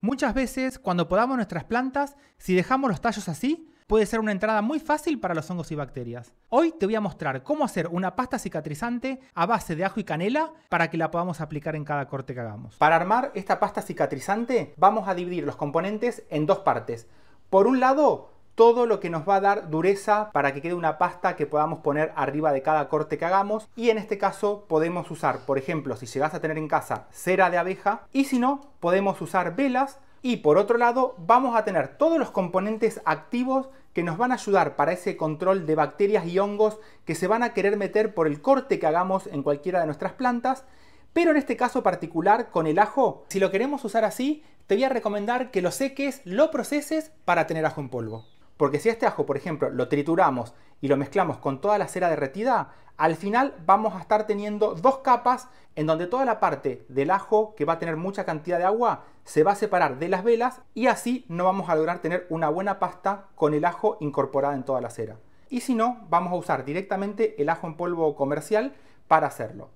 Muchas veces, cuando podamos nuestras plantas, si dejamos los tallos así, puede ser una entrada muy fácil para los hongos y bacterias. Hoy te voy a mostrar cómo hacer una pasta cicatrizante a base de ajo y canela para que la podamos aplicar en cada corte que hagamos. Para armar esta pasta cicatrizante, vamos a dividir los componentes en dos partes. Por un lado, todo lo que nos va a dar dureza para que quede una pasta que podamos poner arriba de cada corte que hagamos. Y en este caso podemos usar, por ejemplo, si llegas a tener en casa cera de abeja, y si no, podemos usar velas. Y por otro lado, vamos a tener todos los componentes activos que nos van a ayudar para ese control de bacterias y hongos que se van a querer meter por el corte que hagamos en cualquiera de nuestras plantas. Pero en este caso particular, con el ajo, si lo queremos usar así, te voy a recomendar que lo seques, lo proceses para tener ajo en polvo. Porque si este ajo, por ejemplo, lo trituramos y lo mezclamos con toda la cera derretida, al final vamos a estar teniendo dos capas en donde toda la parte del ajo, que va a tener mucha cantidad de agua, se va a separar de las velas y así no vamos a lograr tener una buena pasta con el ajo incorporada en toda la cera. Y si no, vamos a usar directamente el ajo en polvo comercial para hacerlo.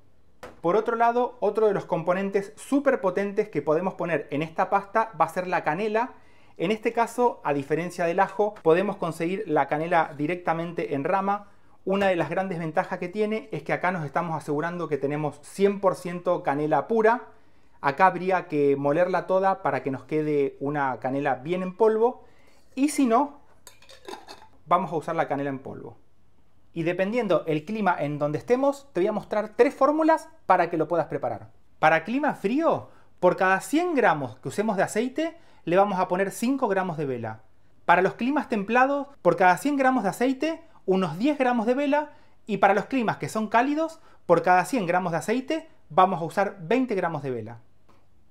Por otro lado, otro de los componentes súper potentes que podemos poner en esta pasta va a ser la canela. En este caso, a diferencia del ajo, podemos conseguir la canela directamente en rama. Una de las grandes ventajas que tiene es que acá nos estamos asegurando que tenemos 100% canela pura. Acá habría que molerla toda para que nos quede una canela bien en polvo. Y si no, vamos a usar la canela en polvo. Y dependiendo el clima en donde estemos, te voy a mostrar tres fórmulas para que lo puedas preparar. Para clima frío, por cada 100 gramos que usemos de aceite, le vamos a poner 5 gramos de vela. Para los climas templados, por cada 100 gramos de aceite, unos 10 gramos de vela. Y para los climas que son cálidos, por cada 100 gramos de aceite, vamos a usar 20 gramos de vela.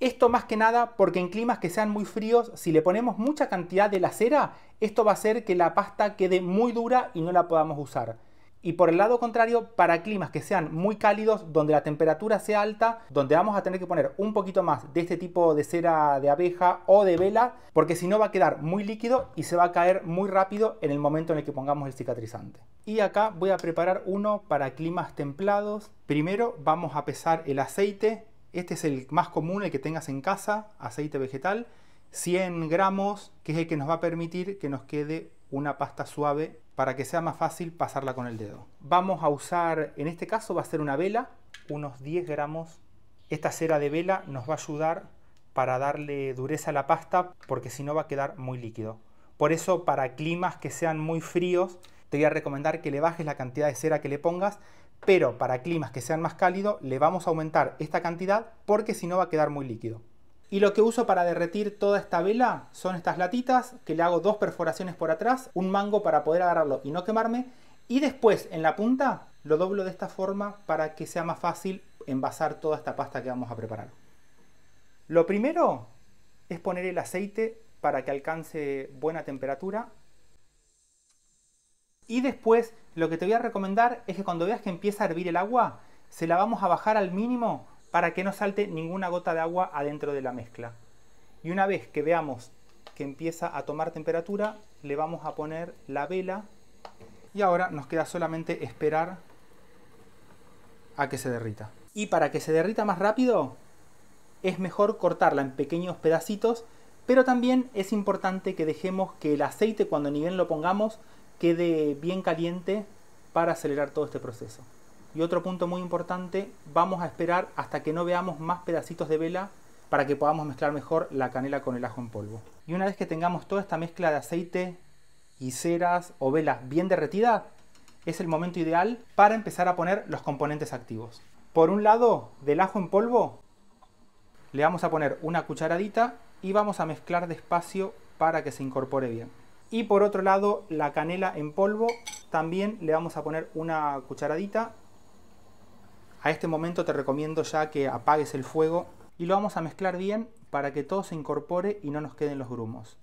Esto más que nada porque en climas que sean muy fríos, si le ponemos mucha cantidad de la cera, esto va a hacer que la pasta quede muy dura y no la podamos usar. Y por el lado contrario, para climas que sean muy cálidos, donde la temperatura sea alta, donde vamos a tener que poner un poquito más de este tipo de cera de abeja o de vela, porque si no va a quedar muy líquido y se va a caer muy rápido en el momento en el que pongamos el cicatrizante. Y acá voy a preparar uno para climas templados. Primero vamos a pesar el aceite. Este es el más común, el que tengas en casa, aceite vegetal. 100 gramos, que es el que nos va a permitir que nos quede una pasta suave para que sea más fácil pasarla con el dedo. Vamos a usar, en este caso va a ser una vela, unos 10 gramos. Esta cera de vela nos va a ayudar para darle dureza a la pasta, porque si no va a quedar muy líquido. Por eso, para climas que sean muy fríos, te voy a recomendar que le bajes la cantidad de cera que le pongas, pero para climas que sean más cálidos, le vamos a aumentar esta cantidad, porque si no va a quedar muy líquido. Y lo que uso para derretir toda esta vela son estas latitas, que le hago dos perforaciones por atrás, un mango para poder agarrarlo y no quemarme, y después en la punta lo doblo de esta forma para que sea más fácil envasar toda esta pasta que vamos a preparar. Lo primero es poner el aceite para que alcance buena temperatura. Y después lo que te voy a recomendar es que cuando veas que empieza a hervir el agua, se la vamos a bajar al mínimo para que no salte ninguna gota de agua adentro de la mezcla. Y una vez que veamos que empieza a tomar temperatura, le vamos a poner la vela. Y ahora nos queda solamente esperar a que se derrita. Y para que se derrita más rápido, es mejor cortarla en pequeños pedacitos, pero también es importante que dejemos que el aceite, cuando ni bien lo pongamos, quede bien caliente para acelerar todo este proceso. Y otro punto muy importante, vamos a esperar hasta que no veamos más pedacitos de vela para que podamos mezclar mejor la canela con el ajo en polvo. Y una vez que tengamos toda esta mezcla de aceite y ceras o velas bien derretidas, es el momento ideal para empezar a poner los componentes activos. Por un lado, del ajo en polvo, le vamos a poner una cucharadita y vamos a mezclar despacio para que se incorpore bien. Y por otro lado, la canela en polvo, también le vamos a poner una cucharadita. A este momento te recomiendo ya que apagues el fuego y lo vamos a mezclar bien para que todo se incorpore y no nos queden los grumos.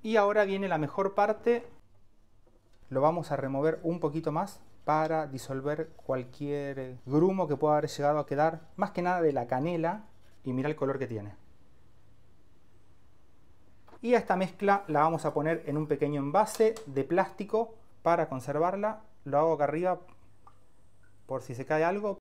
Y ahora viene la mejor parte. Lo vamos a remover un poquito más para disolver cualquier grumo que pueda haber llegado a quedar, más que nada de la canela, y mira el color que tiene. Y a esta mezcla la vamos a poner en un pequeño envase de plástico para conservarla. Lo hago acá arriba por si se cae algo.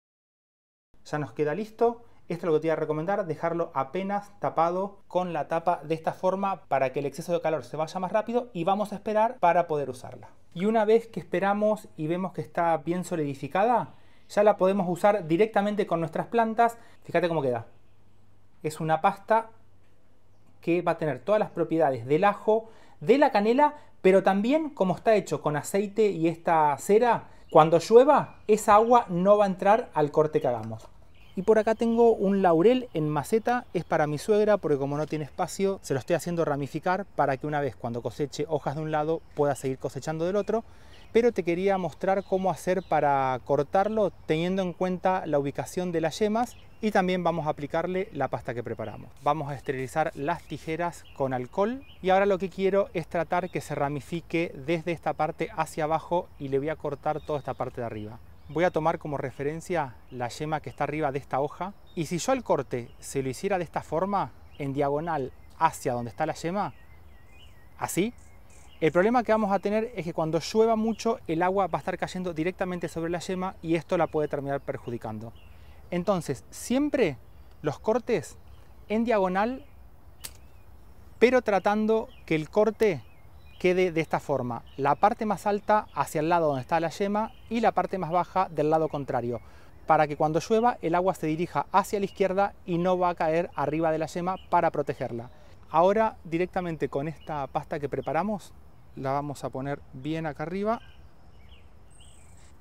Ya nos queda listo. Esto es lo que te voy a recomendar, dejarlo apenas tapado con la tapa de esta forma para que el exceso de calor se vaya más rápido y vamos a esperar para poder usarla. Y una vez que esperamos y vemos que está bien solidificada, ya la podemos usar directamente con nuestras plantas. Fíjate cómo queda. Es una pasta que va a tener todas las propiedades del ajo, de la canela, pero también como está hecho con aceite y esta cera, cuando llueva, esa agua no va a entrar al corte que hagamos. Y por acá tengo un laurel en maceta, es para mi suegra porque como no tiene espacio, se lo estoy haciendo ramificar para que una vez cuando coseche hojas de un lado pueda seguir cosechando del otro. Pero te quería mostrar cómo hacer para cortarlo teniendo en cuenta la ubicación de las yemas y también vamos a aplicarle la pasta que preparamos. Vamos a esterilizar las tijeras con alcohol y ahora lo que quiero es tratar que se ramifique desde esta parte hacia abajo y le voy a cortar toda esta parte de arriba. Voy a tomar como referencia la yema que está arriba de esta hoja y si yo el corte se lo hiciera de esta forma, en diagonal hacia donde está la yema, así, el problema que vamos a tener es que cuando llueva mucho el agua va a estar cayendo directamente sobre la yema y esto la puede terminar perjudicando. Entonces, siempre los cortes en diagonal, pero tratando que el corte quede de esta forma. La parte más alta hacia el lado donde está la yema y la parte más baja del lado contrario, para que cuando llueva el agua se dirija hacia la izquierda y no va a caer arriba de la yema para protegerla. Ahora directamente con esta pasta que preparamos, la vamos a poner bien acá arriba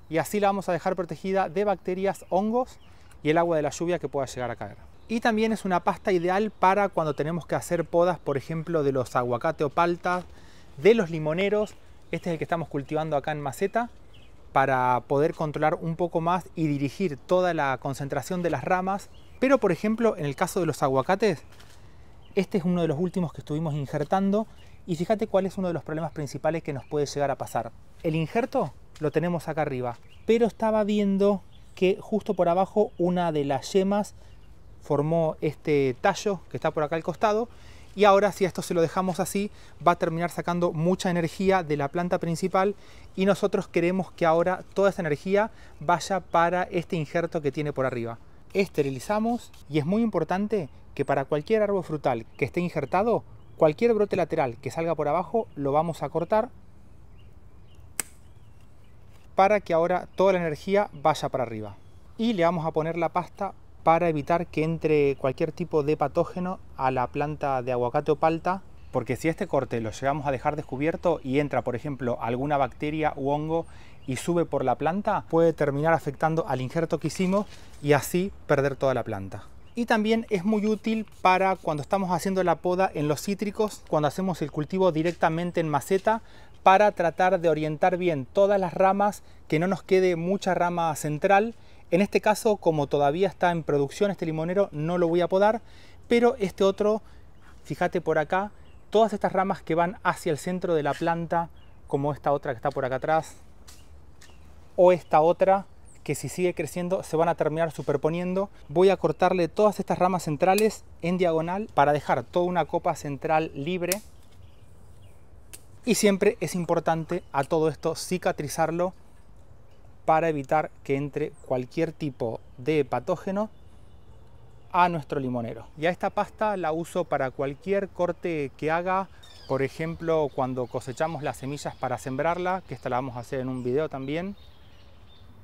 y así la vamos a dejar protegida de bacterias, hongos y el agua de la lluvia que pueda llegar a caer. Y también es una pasta ideal para cuando tenemos que hacer podas, por ejemplo, de los aguacate o palta, de los limoneros. Este es el que estamos cultivando acá en maceta para poder controlar un poco más y dirigir toda la concentración de las ramas. Pero, por ejemplo, en el caso de los aguacates, este es uno de los últimos que estuvimos injertando. Y fíjate cuál es uno de los problemas principales que nos puede llegar a pasar. El injerto lo tenemos acá arriba, pero estaba viendo que justo por abajo una de las yemas formó este tallo que está por acá al costado y ahora si a esto se lo dejamos así va a terminar sacando mucha energía de la planta principal y nosotros queremos que ahora toda esa energía vaya para este injerto que tiene por arriba. Esterilizamos y es muy importante que para cualquier árbol frutal que esté injertado, cualquier brote lateral que salga por abajo lo vamos a cortar para que ahora toda la energía vaya para arriba. Y le vamos a poner la pasta para evitar que entre cualquier tipo de patógeno a la planta de aguacate o palta, porque si este corte lo llegamos a dejar descubierto y entra, por ejemplo, alguna bacteria u hongo y sube por la planta, puede terminar afectando al injerto que hicimos y así perder toda la planta. Y también es muy útil para cuando estamos haciendo la poda en los cítricos, cuando hacemos el cultivo directamente en maceta, para tratar de orientar bien todas las ramas, que no nos quede mucha rama central. En este caso, como todavía está en producción este limonero, no lo voy a podar, pero este otro, fíjate por acá, todas estas ramas que van hacia el centro de la planta, como esta otra que está por acá atrás, o esta otra, que si sigue creciendo se van a terminar superponiendo. Voy a cortarle todas estas ramas centrales en diagonal para dejar toda una copa central libre. Y siempre es importante a todo esto cicatrizarlo para evitar que entre cualquier tipo de patógeno a nuestro limonero. Ya esta pasta la uso para cualquier corte que haga, por ejemplo cuando cosechamos las semillas para sembrarla, que esta la vamos a hacer en un video también.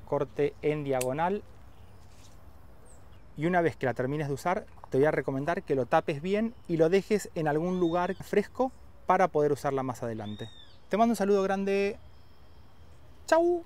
Corte en diagonal y una vez que la termines de usar te voy a recomendar que lo tapes bien y lo dejes en algún lugar fresco para poder usarla más adelante. Te mando un saludo grande. ¡Chau!